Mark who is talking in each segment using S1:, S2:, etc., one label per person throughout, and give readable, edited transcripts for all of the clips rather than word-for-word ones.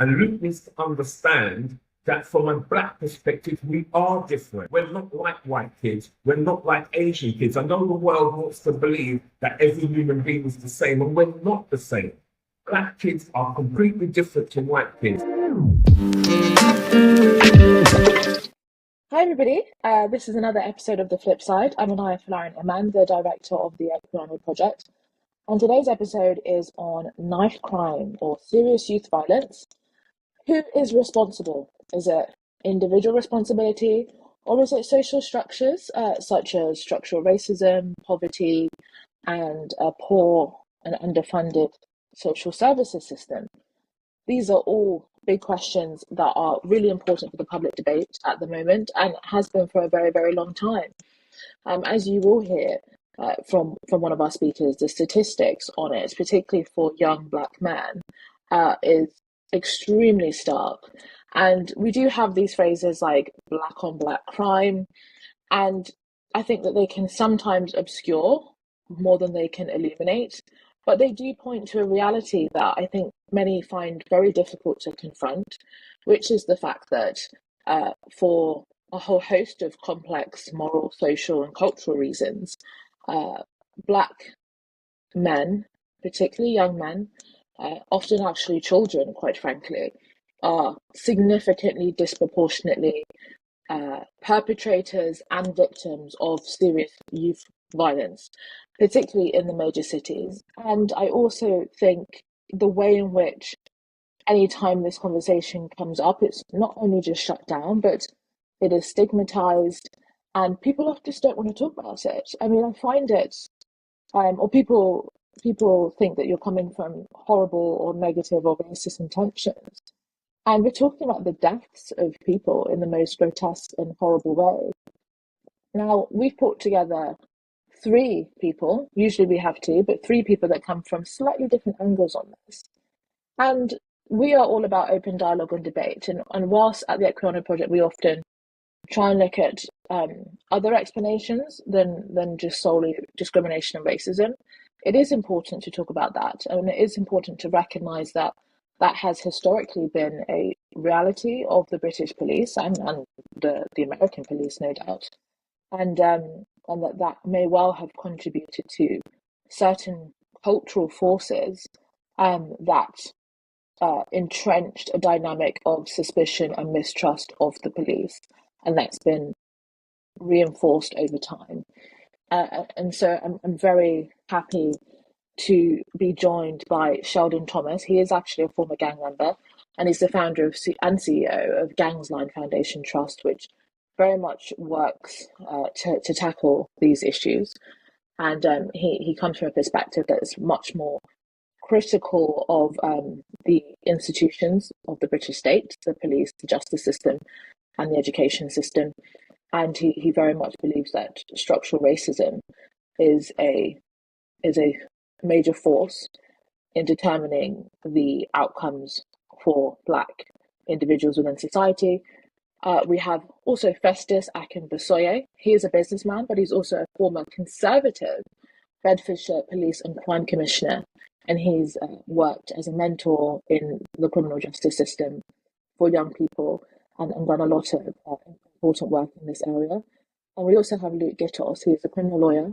S1: And Luke needs to understand that from a black perspective, we are different. We're not like white kids. We're not like Asian kids. I know the world wants to believe that every human being is the same, and we're not the same. Black kids are completely different to white kids.
S2: Hi everybody, this is another episode of The Flip Side. I'm Inaya Folarin Iman, the director of the Affluent project. And today's episode is on knife crime or serious youth violence. Who is responsible? Is it individual responsibility, or is it social structures such as structural racism, poverty, and a poor and underfunded social services system? These are all big questions that are really important for the public debate at the moment, and has been for a very, very long time. As you will hear from one of our speakers, the statistics on it, particularly for young black men, is extremely stark. And we do have these phrases like black on black crime, and I think that they can sometimes obscure more than they can illuminate, but they do point to a reality that I think many find very difficult to confront, which is the fact that for a whole host of complex moral, social, and cultural reasons, black men, particularly young men, often actually children, quite frankly, are significantly disproportionately perpetrators and victims of serious youth violence, particularly in the major cities. And I also think the way in which anytime this conversation comes up, it's not only just shut down, but it is stigmatized, and people just don't want to talk about it. I mean, I find it, or people think that you're coming from horrible or negative or racist intentions. And we're talking about the deaths of people in the most grotesque and horrible way. Now, we've put together three people, usually we have two, but three people that come from slightly different angles on this. And we are all about open dialogue and debate. And whilst at the Exclusions project, we often try and look at other explanations than just solely discrimination and racism, it is important to talk about that. And it is important to recognise that that has historically been a reality of the British police and the American police, no doubt. And that may well have contributed to certain cultural forces that entrenched a dynamic of suspicion and mistrust of the police, and that's been reinforced over time. And so I'm very happy to be joined by Sheldon Thomas. He is actually a former gang member, and he's the founder and CEO of Gangs Line Foundation Trust, which very much works to tackle these issues. And he comes from a perspective that is much more critical of the institutions of the British state, the police, the justice system, and the education system. And he very much believes that structural racism is a major force in determining the outcomes for black individuals within society. We have also Festus Akinbusoye. He is a businessman, but he's also a former Conservative Bedfordshire Police and Crime Commissioner, and he's worked as a mentor in the criminal justice system for young people and done a lot of important work in this area. And we also have Luke Gittos. He is a criminal lawyer,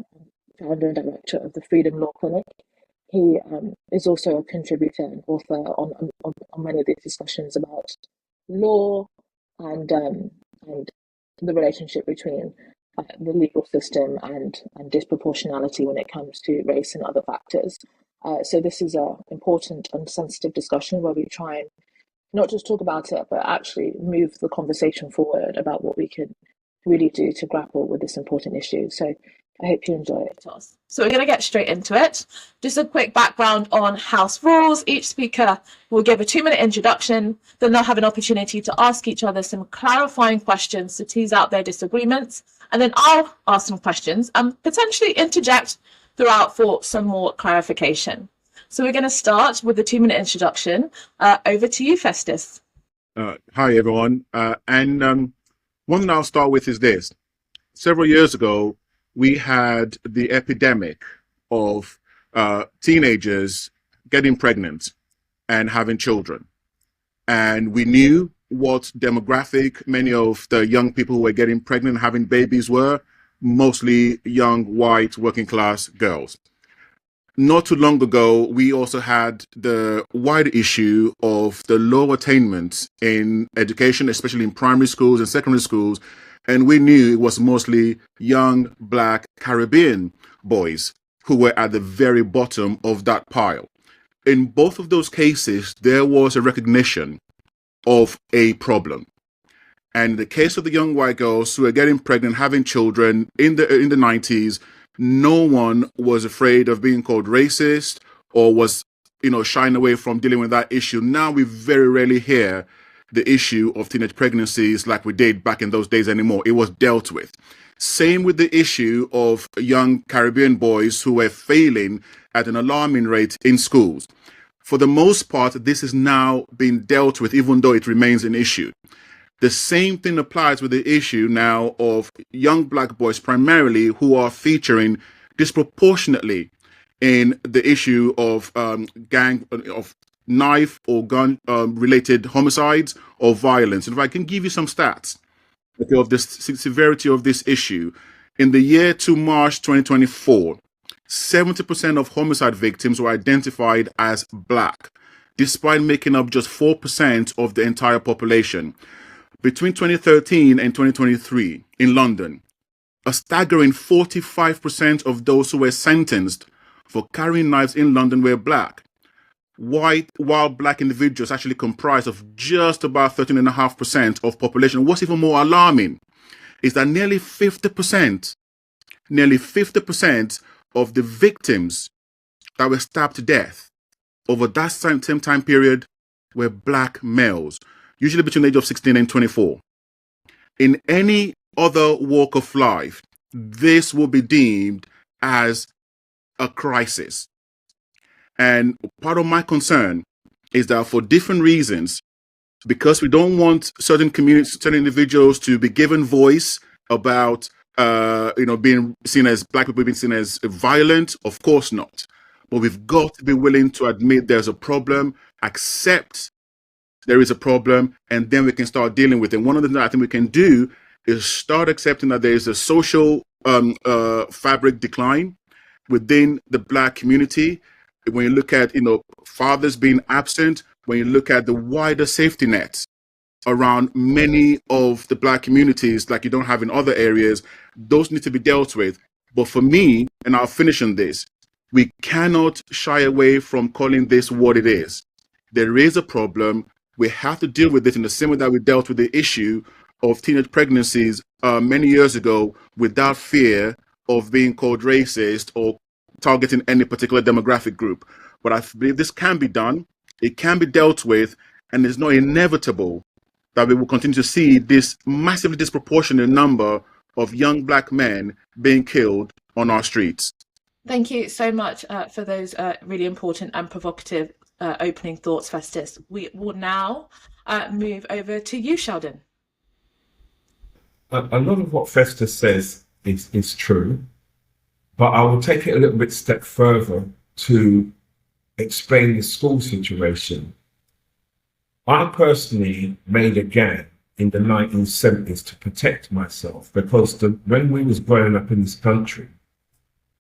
S2: founder and director of the Freedom Law Clinic. He is also a contributor and author on many of these discussions about law and the relationship between the legal system and disproportionality when it comes to race and other factors. So this is an important and sensitive discussion where we try and not just talk about it, but actually move the conversation forward about what we can really do to grapple with this important issue. So I hope you enjoy it.
S3: So we're going to get straight into it. Just a quick background on house rules. Each speaker will give a 2-minute introduction, then they'll have an opportunity to ask each other some clarifying questions to tease out their disagreements, and then I'll ask some questions and potentially interject throughout for some more clarification. So we're going to start with the 2-minute introduction. Over to you, Festus.
S4: Hi, everyone. And one thing I'll start with is this. Several years ago, we had the epidemic of teenagers getting pregnant and having children. And we knew what demographic many of the young people who were getting pregnant and having babies were, mostly young, white, working class girls. Not too long ago, we also had the wider issue of the low attainment in education, especially in primary schools and secondary schools. And we knew it was mostly young, Black, Caribbean boys who were at the very bottom of that pile. In both of those cases, there was a recognition of a problem. And in the case of the young white girls who were getting pregnant, having children in the 90s, no one was afraid of being called racist or was, shying away from dealing with that issue. Now we very rarely hear the issue of teenage pregnancies like we did back in those days anymore. It was dealt with. Same with the issue of young Caribbean boys who were failing at an alarming rate in schools. For the most part, this is now being dealt with, even though it remains an issue. The same thing applies with the issue now of young Black boys primarily who are featuring disproportionately in the issue of knife or gun related homicides or violence. And if I can give you some stats of the severity of this issue, in the year to March 2024, 70% of homicide victims were identified as Black, despite making up just 4% of the entire population. Between 2013 and 2023 in London, a staggering 45% of those who were sentenced for carrying knives in London were Black. While Black individuals actually comprised of just about 13.5% of population. What's even more alarming is that nearly 50% of the victims that were stabbed to death over that same time period were Black males, usually between the age of 16 and 24. In any other walk of life, this will be deemed as a crisis. And part of my concern is that for different reasons, because we don't want certain communities, certain individuals to be given voice about, being seen as Black people being seen as violent, of course not. But we've got to be willing to admit there's a problem, accept there is a problem, and then we can start dealing with it. One of the things I think we can do is start accepting that there is a social fabric decline within the Black community. When you look at, fathers being absent, when you look at the wider safety nets around many of the Black communities like you don't have in other areas, those need to be dealt with. But for me, and I'll finish on this, we cannot shy away from calling this what it is. There is a problem. We have to deal with it in the same way that we dealt with the issue of teenage pregnancies many years ago without fear of being called racist or targeting any particular demographic group. But I believe this can be done, it can be dealt with, and it's not inevitable that we will continue to see this massively disproportionate number of young Black men being killed on our streets.
S3: Thank you so much for those really important and provocative opening thoughts, Festus. We will now move over to you, Sheldon.
S1: A lot of what Festus says is true, but I will take it a little bit step further to explain the school situation. I personally made a gang in the 1970s to protect myself because when we was growing up in this country,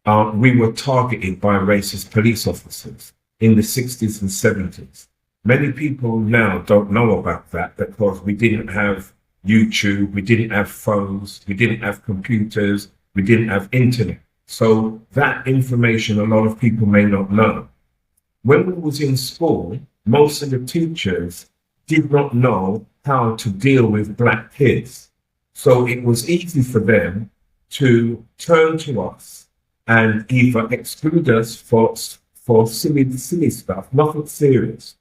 S1: we were targeted by racist police officers in the 60s and 70s. Many people now don't know about that because we didn't have YouTube, we didn't have phones, we didn't have computers, we didn't have internet. So that information a lot of people may not know. When we was in school, most of the teachers did not know how to deal with Black kids. So it was easy for them to turn to us and either exclude us for silly stuff, nothing serious.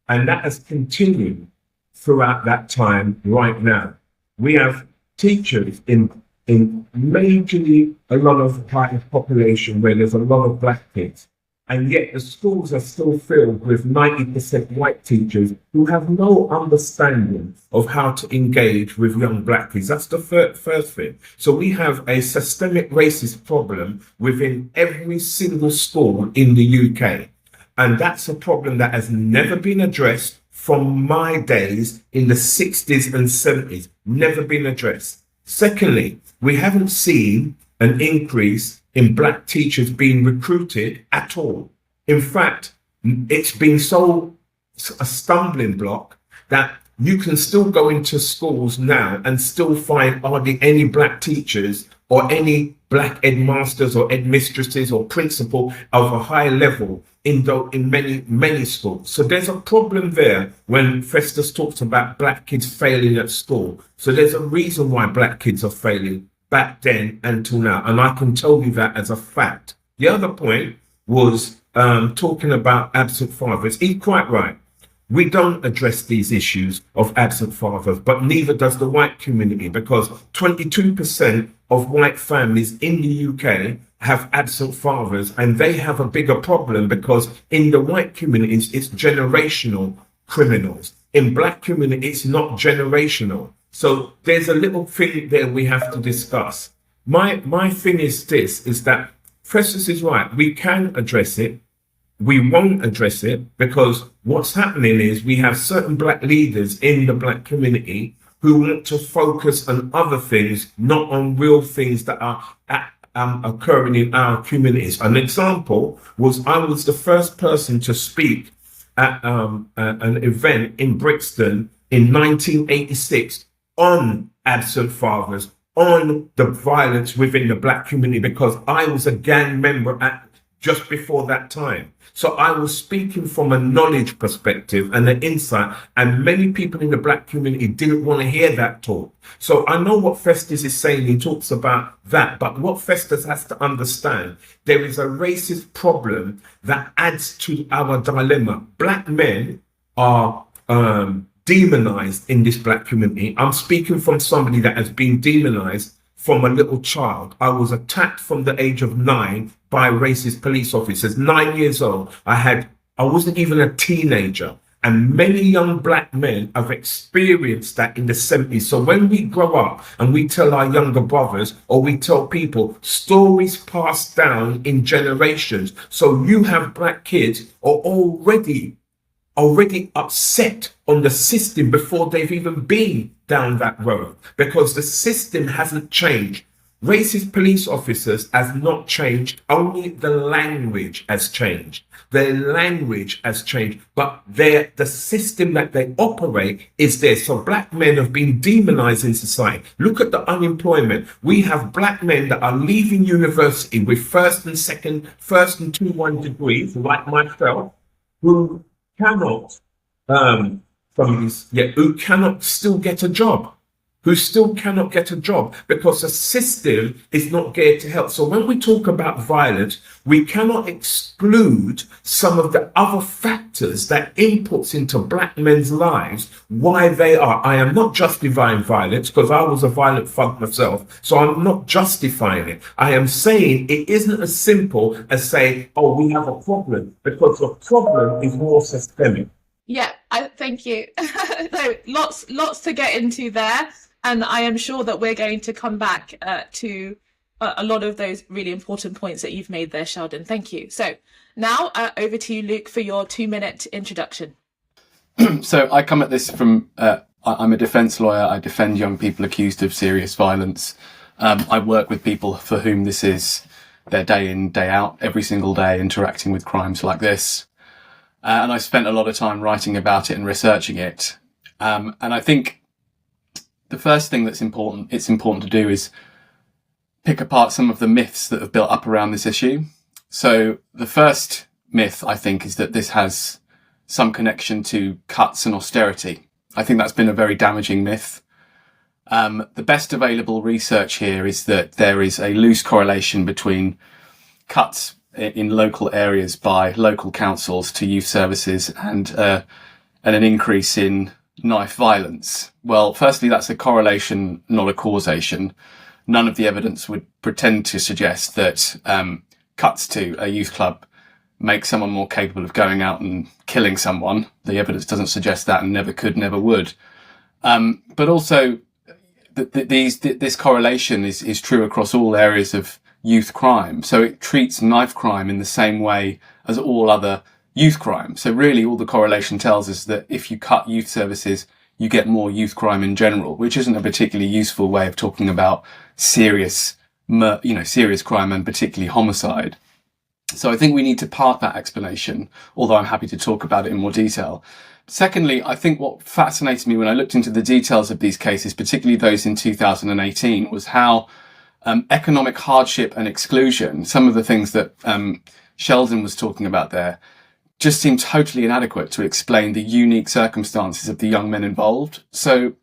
S1: And that has continued throughout that time right now. We have teachers in majorly a lot of white population where there's a lot of Black kids. And yet the schools are still filled with 90% white teachers who have no understanding of how to engage with young Black kids. That's the first thing. So we have a systemic racist problem within every single school in the UK. And that's a problem that has never been addressed from my days in the 60s and 70s. Never been addressed. Secondly, we haven't seen an increase in black teachers being recruited at all. In fact, it's been so a stumbling block that you can still go into schools now and still find hardly any black teachers or any black headmasters or headmistresses or principal of a high level in many schools. So there's a problem there when Festus talks about black kids failing at school. So there's a reason why black kids are failing back then until now. And I can tell you that as a fact. The other point was talking about absent fathers. He's quite right. We don't address these issues of absent fathers, but neither does the white community, because 22% of white families in the UK have absent fathers, and they have a bigger problem because in the white communities, it's generational criminals. In black communities, it's not generational. So there's a little thing there we have to discuss. My thing is this, is that Festus is right. We can address it. We won't address it because what's happening is we have certain black leaders in the black community who want to focus on other things, not on real things that are occurring in our communities. An example was I was the first person to speak at an event in Brixton in 1986 on absent fathers, on the violence within the black community, because I was a gang member just before that time. So I was speaking from a knowledge perspective and an insight, and many people in the black community didn't want to hear that talk. So I know what Festus is saying. He talks about that, but what Festus has to understand, there is a racist problem that adds to our dilemma. Black men are demonized in this black community. I'm speaking from somebody that has been demonized from a little child. I was attacked from the age of 9 by racist police officers. 9 years old. I wasn't even a teenager. And many young black men have experienced that in the 70s. So when we grow up and we tell our younger brothers, or we tell people, stories passed down in generations. So you have black kids are already upset on the system before they've even been down that road, because the system hasn't changed. Racist police officers has not changed, only the language has changed. Their language has changed, but the system that they operate is there. So black men have been demonized in society. Look at the unemployment. We have black men that are leaving university with first and 2-1 degrees, like myself, who cannot who cannot still get a job, because the system is not geared to help. So when we talk about violence, we cannot exclude some of the other factors that inputs into black men's lives, why they are. I am not justifying violence, because I was a violent fuck myself, so I'm not justifying it. I am saying it isn't as simple as saying, oh, we have a problem, because the problem is more systemic.
S3: Yeah, thank you. So lots to get into there. And I am sure that we're going to come back to a lot of those really important points that you've made there, Sheldon. Thank you. So now over to you, Luke, for your 2-minute introduction.
S5: So I come at this from, I'm a defence lawyer. I defend young people accused of serious violence. I work with people for whom this is their day in, day out, every single day interacting with crimes like this. And I spent a lot of time writing about it and researching it. And I think the first thing it's important to do is pick apart some of the myths that have built up around this issue. So the first myth, I think, is that this has some connection to cuts and austerity. I think that's been a very damaging myth. The best available research here is that there is a loose correlation between cuts in local areas by local councils to youth services and an increase in knife violence. Well, firstly, that's a correlation, not a causation. None of the evidence would pretend to suggest that cuts to a youth club make someone more capable of going out and killing someone. The evidence doesn't suggest that, and never could, never would. But also, this correlation is true across all areas of youth crime. So it treats knife crime in the same way as all other youth crime. So really all the correlation tells us that if you cut youth services, you get more youth crime in general, which isn't a particularly useful way of talking about serious crime and particularly homicide. So I think we need to park that explanation, although I'm happy to talk about it in more detail. Secondly, I think what fascinated me when I looked into the details of these cases, particularly those in 2018, was how economic hardship and exclusion, some of the things that Sheldon was talking about there, just seemed totally inadequate to explain the unique circumstances of the young men involved. So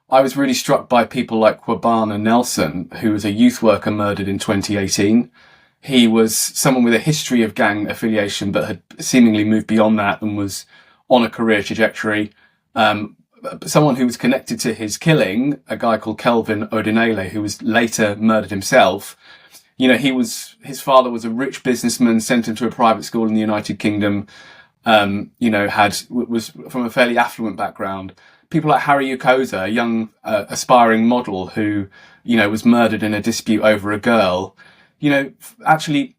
S5: I was really struck by people like Kwabana Nelson, who was a youth worker murdered in 2018. He was someone with a history of gang affiliation, but had seemingly moved beyond that and was on a career trajectory. Someone who was connected to his killing, a guy called Kelvin Odinele, who was later murdered himself. You know, his father was a rich businessman sent him to a private school in the United Kingdom, was from a fairly affluent background. People like Harry Yukoza, a young aspiring model who, was murdered in a dispute over a girl. Actually,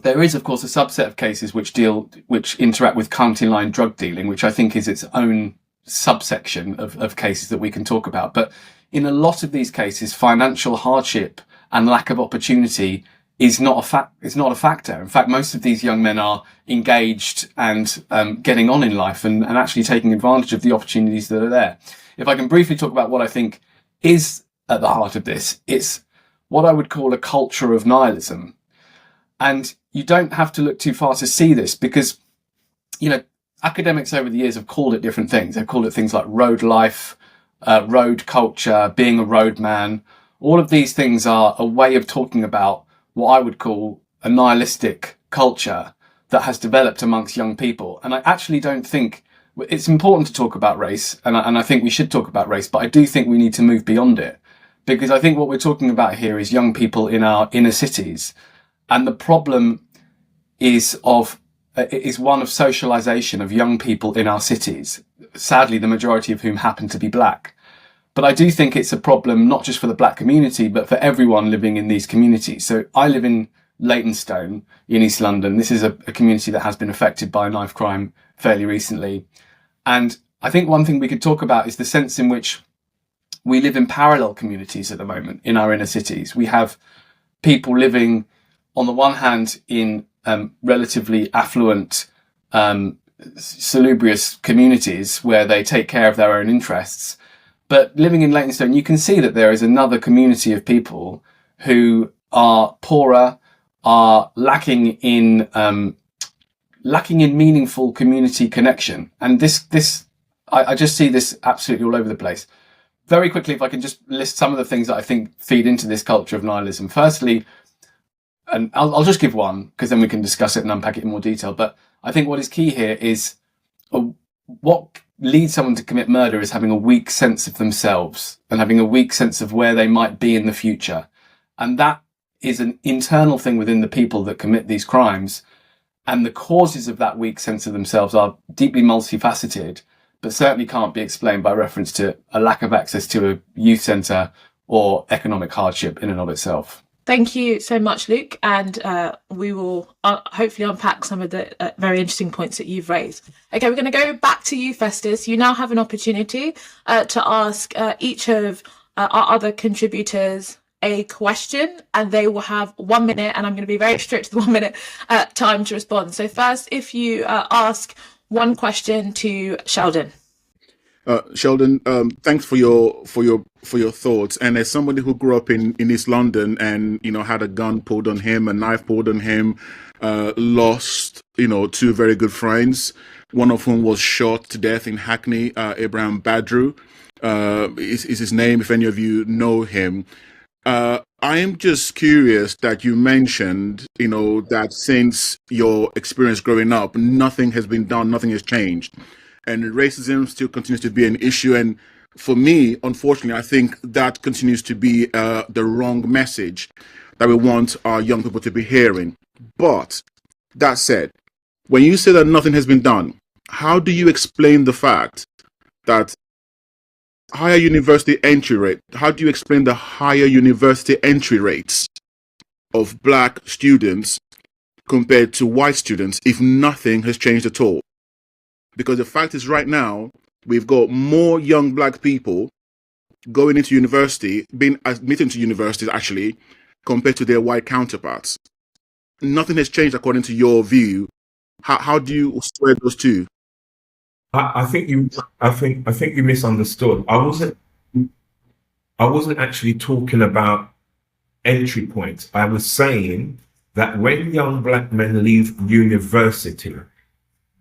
S5: there is, of course, a subset of cases which interact with county line drug dealing, which I think is its own subsection of cases that we can talk about. But in a lot of these cases, financial hardship and lack of opportunity is not a factor. In fact, most of these young men are engaged and getting on in life and actually taking advantage of the opportunities that are there. If I can briefly talk about what I think is at the heart of this, it's what I would call a culture of nihilism. And you don't have to look too far to see this because, academics over the years have called it different things. They've called it things like road life, road culture, being a road man. All of these things are a way of talking about what I would call a nihilistic culture that has developed amongst young people. And I actually don't think it's important to talk about race, and I think we should talk about race, but I do think we need to move beyond it, because I think what we're talking about here is young people in our inner cities. And the problem is one of socialization of young people in our cities, sadly, the majority of whom happen to be black. But I do think it's a problem not just for the black community, but for everyone living in these communities. So I live in Leytonstone in East London. This is a community that has been affected by knife crime fairly recently. And I think one thing we could talk about is the sense in which we live in parallel communities at the moment in our inner cities. We have people living, on the one hand, in relatively affluent, salubrious communities where they take care of their own interests. But living in Leytonstone, you can see that there is another community of people who are poorer, are lacking in meaningful community connection. And I just see this absolutely all over the place. Very quickly, if I can just list some of the things that I think feed into this culture of nihilism. Firstly, and I'll just give one, because then we can discuss it and unpack it in more detail. But I think what is key here is what leads someone to commit murder is having a weak sense of themselves and having a weak sense of where they might be in the future. And that is an internal thing within the people that commit these crimes. And the causes of that weak sense of themselves are deeply multifaceted, but certainly can't be explained by reference to a lack of access to a youth centre or economic hardship in and of itself.
S3: Thank you so much, Luke. And we will hopefully unpack some of the very interesting points that you've raised. Okay, we're going to go back to you, Festus. You now have an opportunity to ask each of our other contributors a question, and they will have 1 minute, and I'm going to be very strict to the 1 minute time to respond. So first, if you ask one question to Sheldon.
S4: Sheldon, thanks for your thoughts. And as somebody who grew up in East London and had a gun pulled on him, a knife pulled on him, lost two very good friends, one of whom was shot to death in Hackney. Abraham Badru is his name, if any of you know him. I am just curious that you mentioned that since your experience growing up, nothing has been done, nothing has changed. And racism still continues to be an issue. And for me, unfortunately, I think that continues to be the wrong message that we want our young people to be hearing. But that said, when you say that nothing has been done, how do you explain the fact that higher university entry rate, how do you explain the higher university entry rates of black students compared to white students if nothing has changed at all? Because the fact is, right now, we've got more young black people going into university, being admitted to universities actually, compared to their white counterparts. Nothing has changed according to your view. How do you square those two?
S1: I think you misunderstood. I wasn't actually talking about entry points. I was saying that when young black men leave university,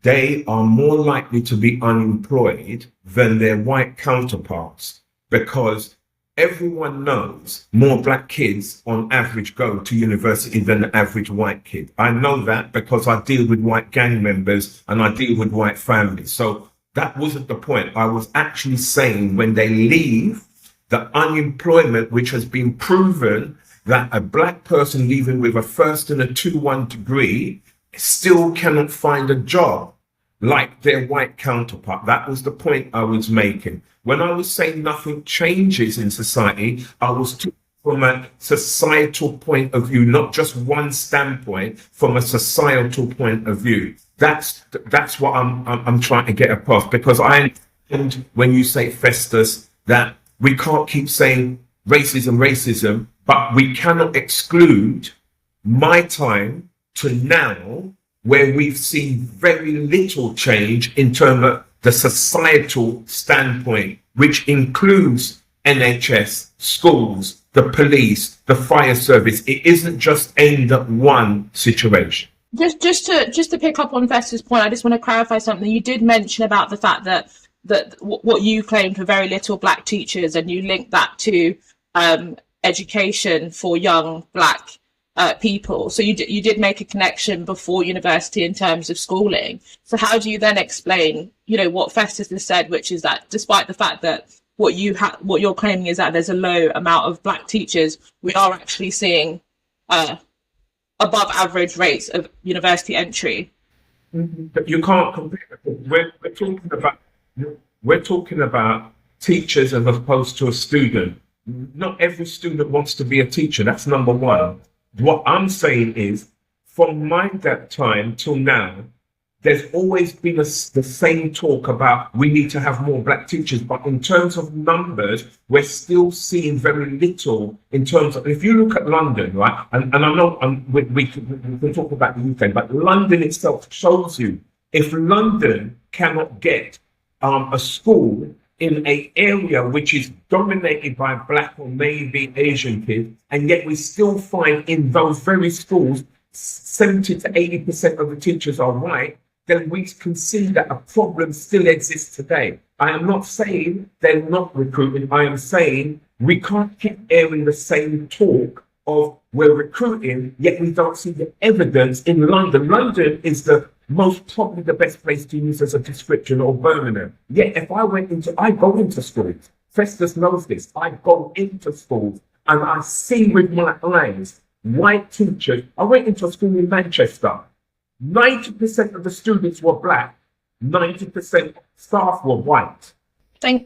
S1: they are more likely to be unemployed than their white counterparts, because everyone knows more black kids on average go to university than the average white kid. I know that because I deal with white gang members and I deal with white families. So that wasn't the point. I was actually saying when they leave, the unemployment, which has been proven that a black person leaving with a first and a 2-1 degree still cannot find a job like their white counterpart. That was the point I was making. When I was saying nothing changes in society, I was talking from a societal point of view, not just one standpoint, from a societal point of view. That's what I'm trying to get across, because I understand when you say, Festus, that we can't keep saying racism, but we cannot exclude my time to now, where we've seen very little change in terms of the societal standpoint, which includes NHS, schools, the police, the fire service. It isn't just aimed at one situation.
S3: Just to pick up on Festus' point, I just want to clarify something. You did mention about the fact that what you claimed were very little black teachers, and you linked that to education for young black people. So you did make a connection before university in terms of schooling. So how do you then explain, what Festus has said, which is that despite the fact that what you're claiming is that there's a low amount of black teachers, we are actually seeing above average rates of university entry?
S1: But you can't compare. We're talking about teachers as opposed to a student. Not every student wants to be a teacher. That's number one. What I'm saying is, from my time till now, there's always been the same talk about we need to have more black teachers. But in terms of numbers, we're still seeing very little in terms of, if you look at London, right? And I know we can talk about the UK, but London itself shows you, if London cannot get a school in an area which is dominated by black or maybe Asian kids, and yet we still find in those very schools 70 to 80% of the teachers are white, then we can see that a problem still exists today. I am not saying they're not recruiting. I am saying we can't keep airing the same talk of we're recruiting, yet we don't see the evidence in London. London is probably the best place to use as a description, or Birmingham. Yet if I go into schools, Festus knows this, I go into schools and I see with my eyes white teachers. I went into a school in Manchester. 90% of the students were black, 90% staff were white.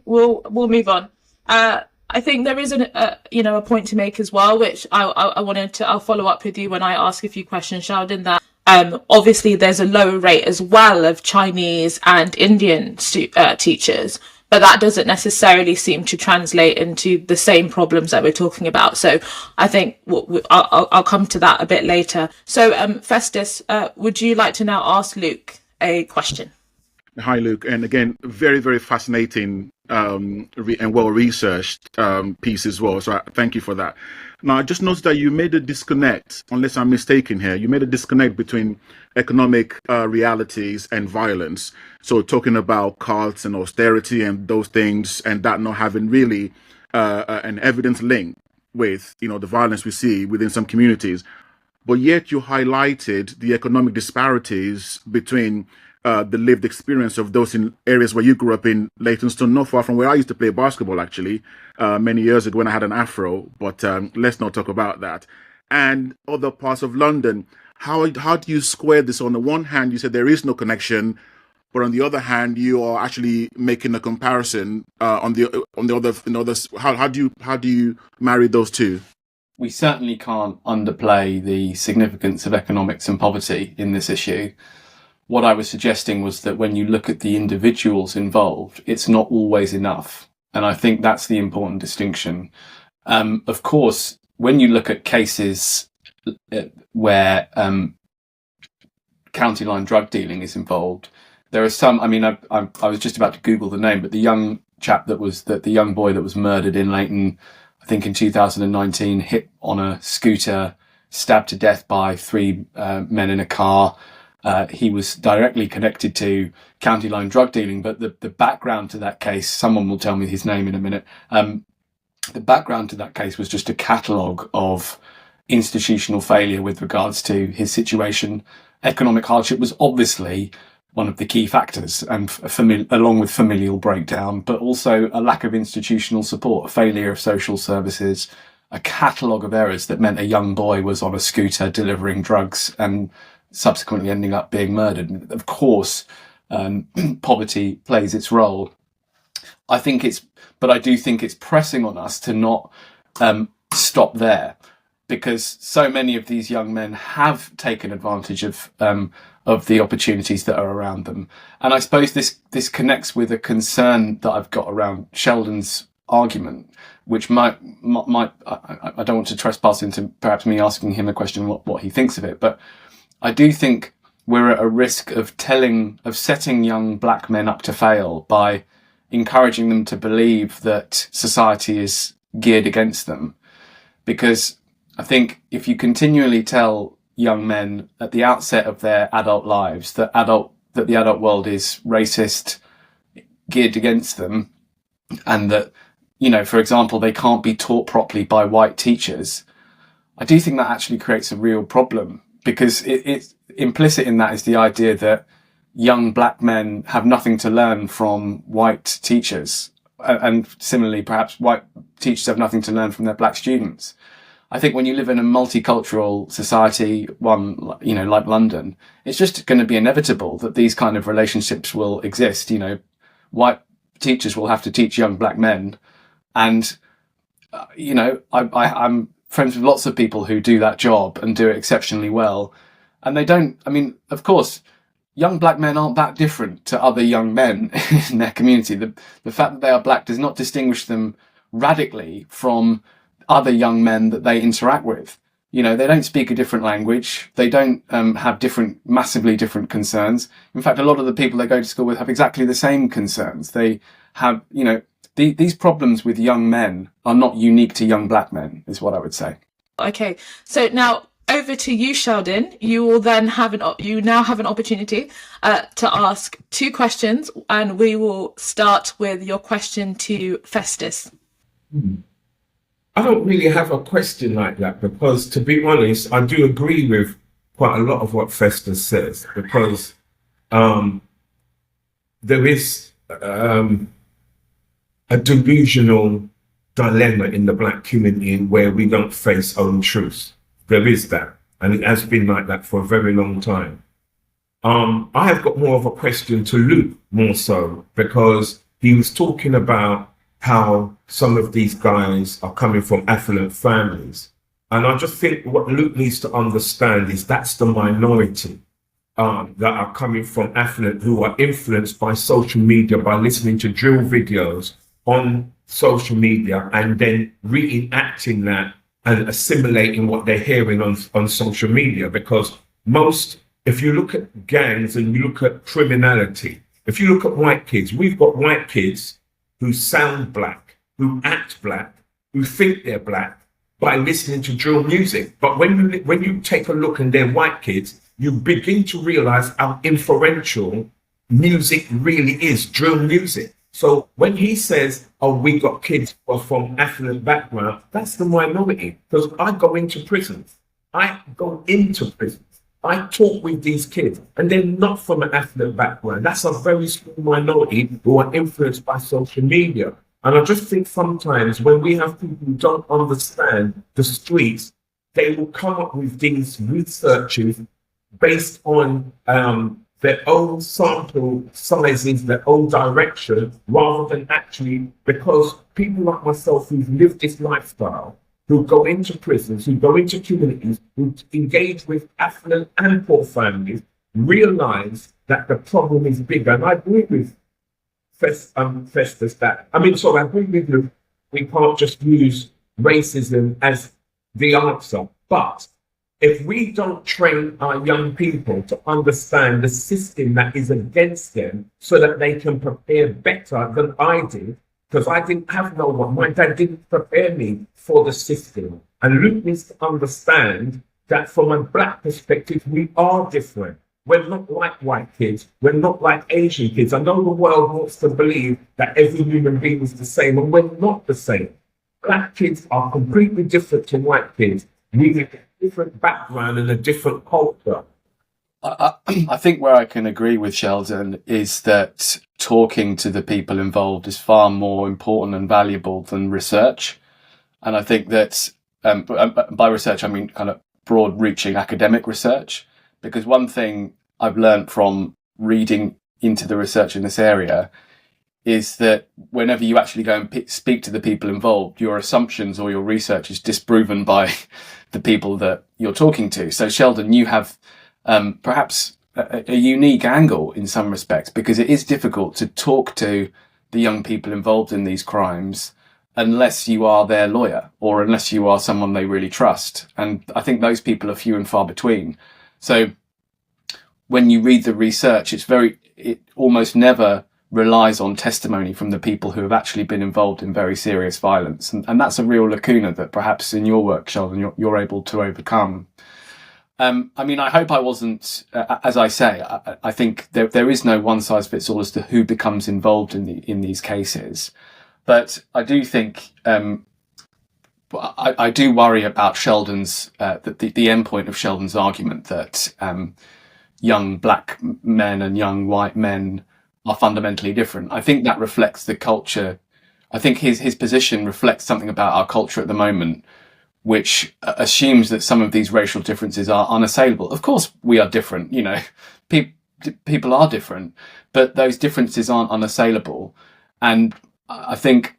S3: We'll move on. I think there is a point to make as well, which I'll follow up with you when I ask a few questions, Sheldon, that obviously there's a lower rate as well of Chinese and Indian teachers, but that doesn't necessarily seem to translate into the same problems that we're talking about. So I think I'll come to that a bit later. So Festus, would you like to now ask Luke a question?
S4: Hi, Luke. And again, very, very fascinating and well-researched piece as well. So thank you for that. Now, I just noticed that you made a disconnect, unless I'm mistaken here, you made a disconnect between economic realities and violence. So talking about cuts and austerity and those things, and that not having really an evidence link with, the violence we see within some communities. But yet you highlighted the economic disparities between the lived experience of those in areas where you grew up in Leytonstone, not far from where I used to play basketball, actually, many years ago when I had an afro. But let's not talk about that. And other parts of London. How do you square this? On the one hand, you said there is no connection, but on the other hand, you are actually making a comparison. On the other, how do you marry those two?
S5: we certainly can't underplay the significance of economics and poverty in this issue. What I was suggesting was that when you look at the individuals involved, it's not always enough. And I think that's the important distinction. Of course, when you look at cases where county line drug dealing is involved, there are some, I mean, I was just about to Google the name, but the young chap the young boy that was murdered in Leighton, I think in 2019, hit on a scooter, stabbed to death by three men in a car. He was directly connected to county line drug dealing, but the background to that case, someone will tell me his name in a minute. The background to that case was just a catalogue of institutional failure with regards to his situation. Economic hardship was obviously one of the key factors, and along with familial breakdown, but also a lack of institutional support, a failure of social services, a catalogue of errors that meant a young boy was on a scooter delivering drugs and subsequently ending up being murdered. Of course, poverty plays its role. I do think it's pressing on us to not stop there, because so many of these young men have taken advantage of the opportunities that are around them. And I suppose this connects with a concern that I've got around Sheldon's argument, which might I don't want to trespass into perhaps me asking him a question what he thinks of it, but I do think we're at a risk of setting young black men up to fail by encouraging them to believe that society is geared against them. Because I think if you continually tell young men at the outset of their adult lives that the adult world is racist, geared against them, and that, you know, for example, they can't be taught properly by white teachers, I do think that actually creates a real problem, because it's implicit in that is the idea that young black men have nothing to learn from white teachers, and similarly, perhaps white teachers have nothing to learn from their black students. I think when you live in a multicultural society, one, you know, like London, it's just going to be inevitable that these kind of relationships will exist. You know, white teachers will have to teach young black men. And, you know, I'm friends with lots of people who do that job and do it exceptionally well. And they don't, I mean, of course, young black men aren't that different to other young men in their community. The fact that they are black does not distinguish them radically from other young men that they interact with. You know, they don't speak a different language. They don't have massively different concerns. In fact, a lot of the people they go to school with have exactly the same concerns. They have, you know, these problems with young men are not unique to young black men, is what I would say.
S3: Okay, so now over to you, Sheldon. You will then you now have an opportunity to ask two questions, and we will start with your question to Festus.
S1: I don't really have a question like that, because, to be honest, I do agree with quite a lot of what Festus says, because there is a delusional dilemma in the black community where we don't face own truths. There is that, and it has been like that for a very long time. I have got more of a question to Luke, more so, because he was talking about how some of these guys are coming from affluent families. And I just think what Luke needs to understand is that's the minority that are coming from affluent, who are influenced by social media, by listening to drill videos on social media and then reenacting that and assimilating what they're hearing on social media. Because if you look at gangs and you look at criminality, if you look at white kids, we've got white kids who sound black, who act black, who think they're black by listening to drill music. But when you take a look and they're white kids, you begin to realize how inferential music really is, drill music. So when he says, oh, we got kids who are from affluent background, that's the minority. Because I go into prisons. I talk with these kids, and they're not from an affluent background. That's a very small minority who are influenced by social media. And I just think sometimes when we have people who don't understand the streets, they will come up with these researches based on their own sample sizes, their own direction, rather than actually, because people like myself who've lived this lifestyle, who go into prisons, who go into communities, who engage with affluent and poor families, realize that the problem is bigger. And I agree with Festus that, I agree with you, we can't just use racism as the answer. But if we don't train our young people to understand the system that is against them so that they can prepare better than I did, because I didn't have no one, my dad didn't prepare me for the system. And Luke needs to understand that from a black perspective, we are different. We're not like white kids. We're not like Asian kids. I know the world wants to believe that every human being is the same, and we're not the same. Black kids are completely different to white kids. We have a different background and a different culture.
S5: I think where I can agree with Sheldon is that talking to the people involved is far more important and valuable than research. And I think that by research, I mean kind of broad reaching academic research. Because one thing I've learned from reading into the research in this area is that whenever you actually go and speak to the people involved, your assumptions or your research is disproven by the people that you're talking to. So Sheldon, you have perhaps a unique angle in some respects, because it is difficult to talk to the young people involved in these crimes unless you are their lawyer or unless you are someone they really trust. And I think those people are few and far between. So when you read the research, it almost never relies on testimony from the people who have actually been involved in very serious violence. And that's a real lacuna that perhaps in your work, Sheldon, you're able to overcome. I hope I wasn't, as I say, I think there is no one size fits all as to who becomes involved in these cases. But I do think, I do worry about Sheldon's, the end point of Sheldon's argument that young black men and young white men are fundamentally different. I think that reflects the culture. I think his position reflects something about our culture at the moment, which assumes that some of these racial differences are unassailable. Of course, we are different, people are different, but those differences aren't unassailable. And I think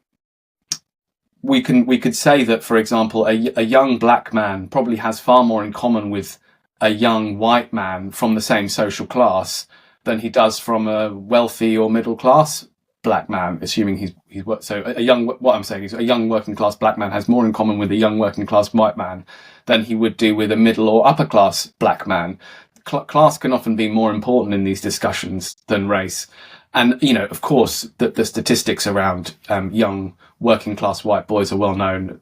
S5: we could say that, for example, a young black man probably has far more in common with a young white man from the same social class than he does from a wealthy or middle class black man, assuming he's so a young, what I'm saying is a young working class black man has more in common with a young working class white man than he would do with a middle or upper class black man. Class can often be more important in these discussions than race. And, of course, the statistics around young working class white boys are well known,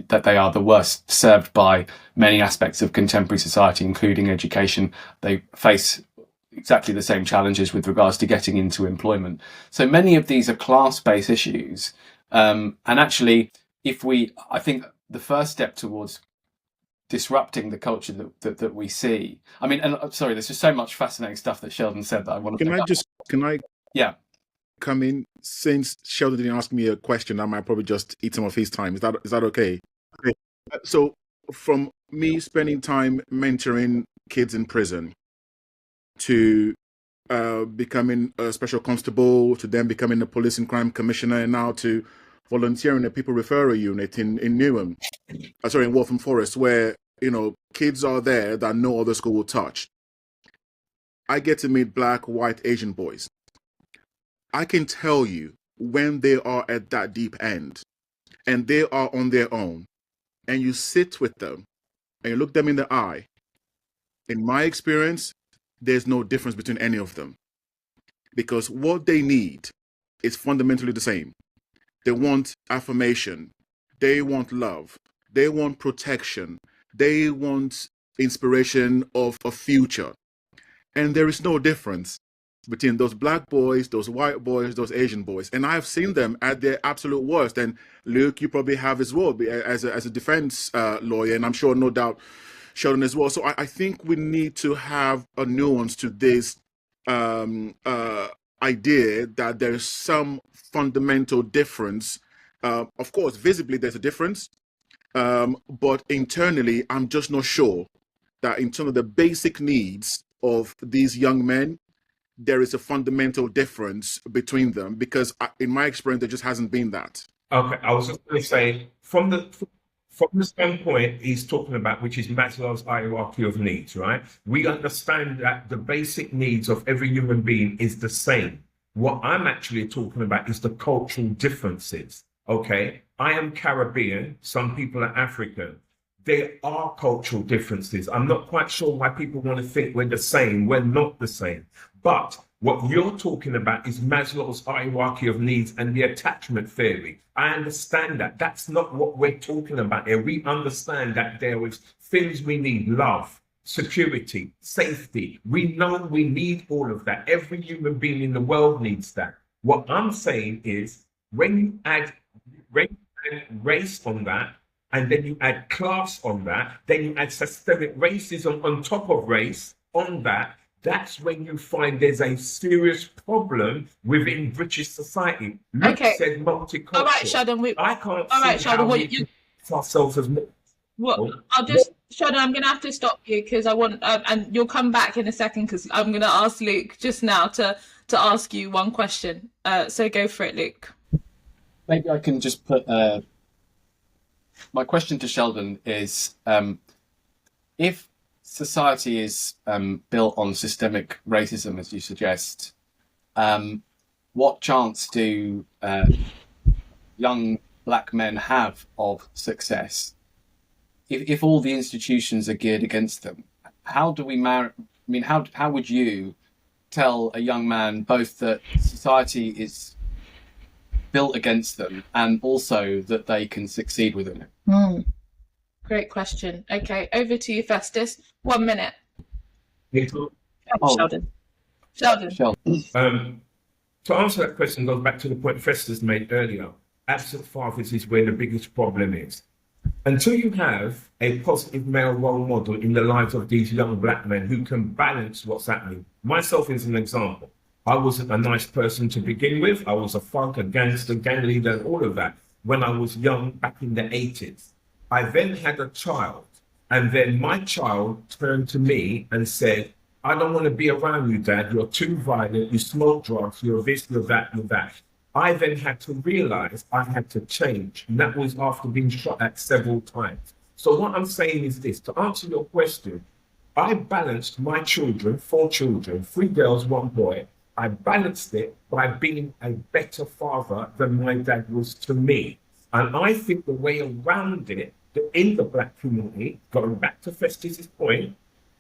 S5: that they are the worst served by many aspects of contemporary society, including education. They face exactly the same challenges with regards to getting into employment. So many of these are class-based issues. And actually, I think the first step towards disrupting the culture that we see. Sorry, there's just so much fascinating stuff that Sheldon said that I want to
S4: Can I
S5: yeah
S4: come in? Since Sheldon didn't ask me a question, I might probably just eat some of his time. Is that okay? Okay. So from me spending time mentoring kids in prison to becoming a special constable, to then becoming a police and crime commissioner, and now to volunteering a people referral unit in Newham, in Waltham Forest, where kids are there that no other school will touch. I get to meet black, white, Asian boys. I can tell you when they are at that deep end and they are on their own, and you sit with them and you look them in the eye. In my experience, there's no difference between any of them, because what they need is fundamentally the same. They want affirmation, they want love, they want protection, they want inspiration of a future. And there is no difference between those black boys, those white boys, those Asian boys. And I've seen them at their absolute worst. And Luke, you probably have as well, as a defense lawyer, and I'm sure no doubt Sheldon as well. So I think we need to have a nuance to this idea that there's some fundamental difference. Of course, visibly there's a difference, but internally, I'm just not sure that in terms of the basic needs of these young men, there is a fundamental difference between them, because in my experience, there just hasn't been that.
S1: Okay, I was just going to say, from from the standpoint he's talking about, which is Maslow's hierarchy of needs, right? We understand that the basic needs of every human being is the same. What I'm actually talking about is the cultural differences. Okay, I am Caribbean, some people are African. There are cultural differences. I'm not quite sure why people want to think we're the same. We're not the same. But what you're talking about is Maslow's hierarchy of needs and the attachment theory. I understand that. That's not what we're talking about here. We understand that there is things we need: love, security, safety. We know we need all of that. Every human being in the world needs that. What I'm saying is when you add race on that, and then you add class on that, then you add systemic racism on top of race on that, that's when you find there's a serious problem within British society. Luke said multicultural.
S3: All right, Sheldon.
S1: I can't
S3: all right,
S1: see
S3: Sheldon,
S1: how we can ourselves as
S3: Sheldon, I'm going to have to stop you because I want, and you'll come back in a second because I'm going to ask Luke just now to ask you one question. So go for it, Luke.
S5: Maybe I can just put my question to Sheldon is if society is built on systemic racism, as you suggest, what chance do young black men have of success if all the institutions are geared against them? How do we marry? I mean, how would you tell a young man both that society is built against them and also that they can succeed within it?
S3: Great question. Okay, over to you, Festus. 1 minute. Sheldon.
S1: To answer that question goes back to the point Festus made earlier. Absent fathers is where the biggest problem is. Until you have a positive male role model in the lives of these young black men who can balance what's happening. Myself is an example. I wasn't a nice person to begin with. I was a thug, a gangster, gang leader, and all of that when I was young back in the 80s. I then had a child, and then my child turned to me and said, I don't want to be around you, Dad. You're too violent. You smoke drugs. You're this, you're that, you're that. I then had to realize I had to change. And that was after being shot at several times. So what I'm saying is this: to answer your question, I balanced my children, 4 children, 3 girls, 1 boy. I balanced it by being a better father than my dad was to me. And I think the way around it, in the black community, going back to Festus's point,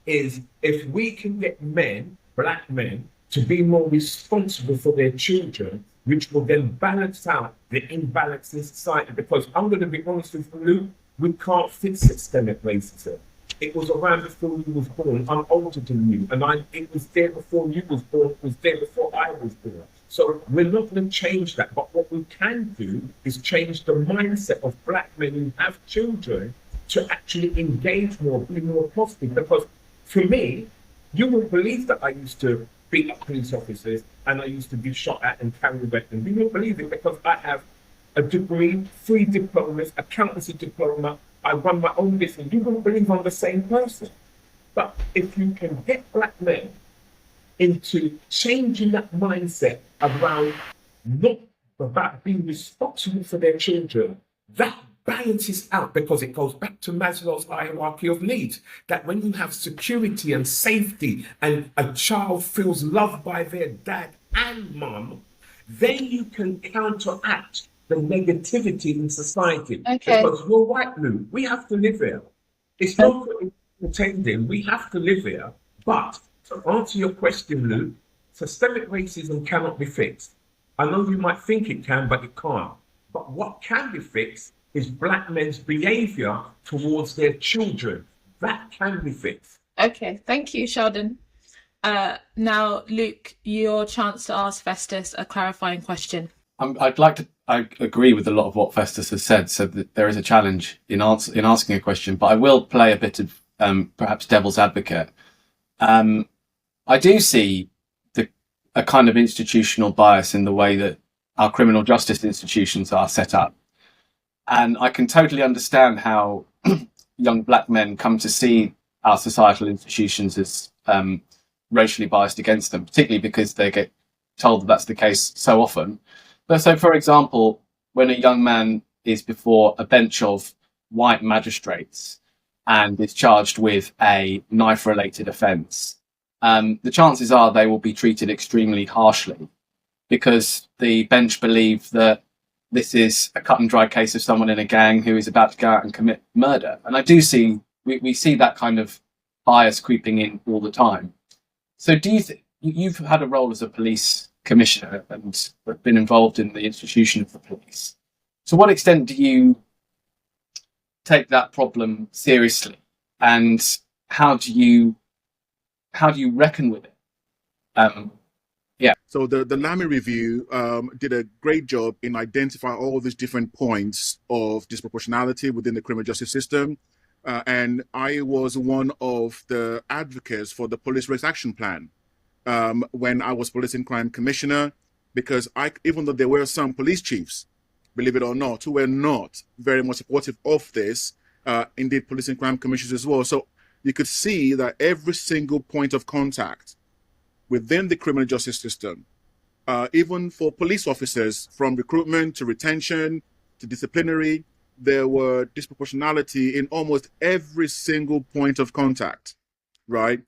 S1: is if we can get men, black men, to be more responsible for their children, which will then balance out the imbalance in society. Because I'm going to be honest with you, Luke, we can't fix systemic racism. It was around before you was born. I'm older than you, and it was there before you was born. It was there before I was born. So we're not going to change that. But what we can do is change the mindset of black men who have children to actually engage more, be more positive. Because for me, you won't believe that I used to beat up police officers and I used to be shot at and carry weapons. You won't believe it because I have a degree, 3 diplomas, accountancy diploma. I run my own business. You won't believe I'm the same person. But if you can get black men into changing that mindset around not about being responsible for their children, that balances out, because it goes back to Maslow's hierarchy of needs, that when you have security and safety and a child feels loved by their dad and mum, then you can counteract the negativity in society.
S3: Okay.
S1: Because you're right, Lou, we have to live here. It's not pretending, we have to live here. But to answer your question, Lou, systemic racism cannot be fixed. I know you might think it can, but it can't. But what can be fixed is black men's behavior towards their children. That can be fixed.
S3: Okay, thank you, Sheldon. Now, Luke, your chance to ask Festus a clarifying question.
S5: I agree with a lot of what Festus has said, so that there is a challenge in asking a question, but I will play a bit of perhaps devil's advocate. I do see a kind of institutional bias in the way that our criminal justice institutions are set up. And I can totally understand how young black men come to see our societal institutions as racially biased against them, particularly because they get told that that's the case so often. But so, for example, when a young man is before a bench of white magistrates and is charged with a knife-related offence, the chances are they will be treated extremely harshly, because the bench believe that this is a cut and dry case of someone in a gang who is about to go out and commit murder. And I do see, we see that kind of bias creeping in all the time. So do you think, you've had a role as a police commissioner and been involved in the institution of the police. To what extent do you take that problem seriously, and how do you reckon with it?
S4: So the Lamy Review did a great job in identifying all these different points of disproportionality within the criminal justice system. And I was one of the advocates for the Police Race Action Plan when I was Police and Crime Commissioner, because even though there were some police chiefs, believe it or not, who were not very much supportive of this, indeed police and crime commissioners as well. So you could see that every single point of contact within the criminal justice system, even for police officers, from recruitment to retention to disciplinary, there were disproportionality in almost every single point of contact, right?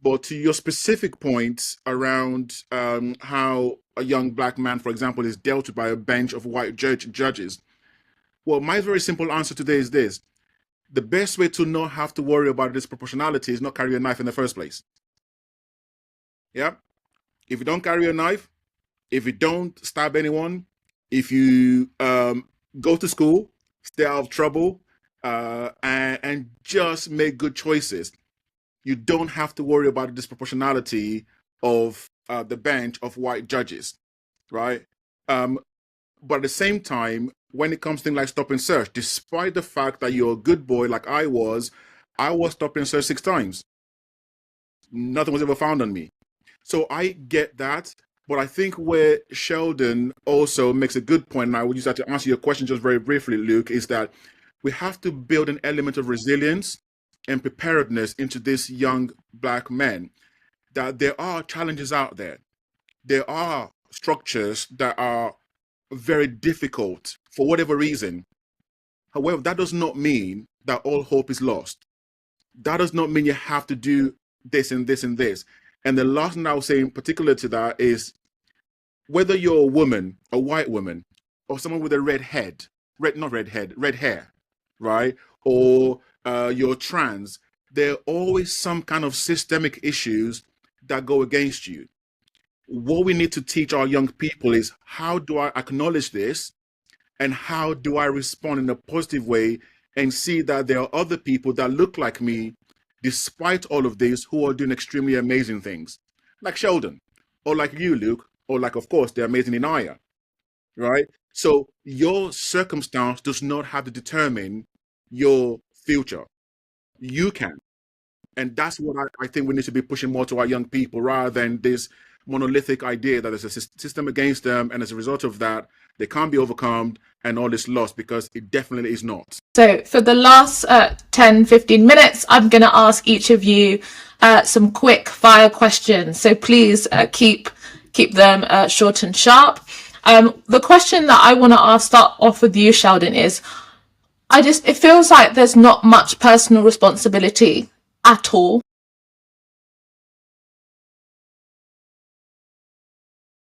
S4: But to your specific points around how a young black man, for example, is dealt with by a bench of white judges, well, my very simple answer today is this. The best way to not have to worry about disproportionality is not carry a knife in the first place. Yeah? If you don't carry a knife, if you don't stab anyone, if you go to school, stay out of trouble, and just make good choices, you don't have to worry about the disproportionality of the bench of white judges, right? But at the same time, when it comes to things like stop and search, despite the fact that you're a good boy like I was stopped and searched 6 times. Nothing was ever found on me. So I get that, but I think where Sheldon also makes a good point, and I would use that to answer your question just very briefly, Luke, is that we have to build an element of resilience and preparedness into these young black men, that there are challenges out there. There are structures that are very difficult for whatever reason. However, that does not mean that all hope is lost. That does not mean you have to do this and this and this. And the last thing I will say in particular to that is, whether you're a woman, a white woman, or someone with a red hair, right? Or you're trans, there are always some kind of systemic issues that go against you. What we need to teach our young people is, how do I acknowledge this, and how do I respond in a positive way and see that there are other people that look like me, despite all of this, who are doing extremely amazing things, like Sheldon, or like you, Luke, or like, of course, the amazing Inaya, right? So your circumstance does not have to determine your future. You can. And that's what I think we need to be pushing more to our young people, rather than this monolithic idea that there's a system against them, and as a result of that, they can't be overcome and all is lost, because it definitely is not.
S3: So for the last 10-15 minutes, I'm going to ask each of you some quick fire questions. So please keep them short and sharp. The question that I want to start off with you, Sheldon, is, it feels like there's not much personal responsibility at all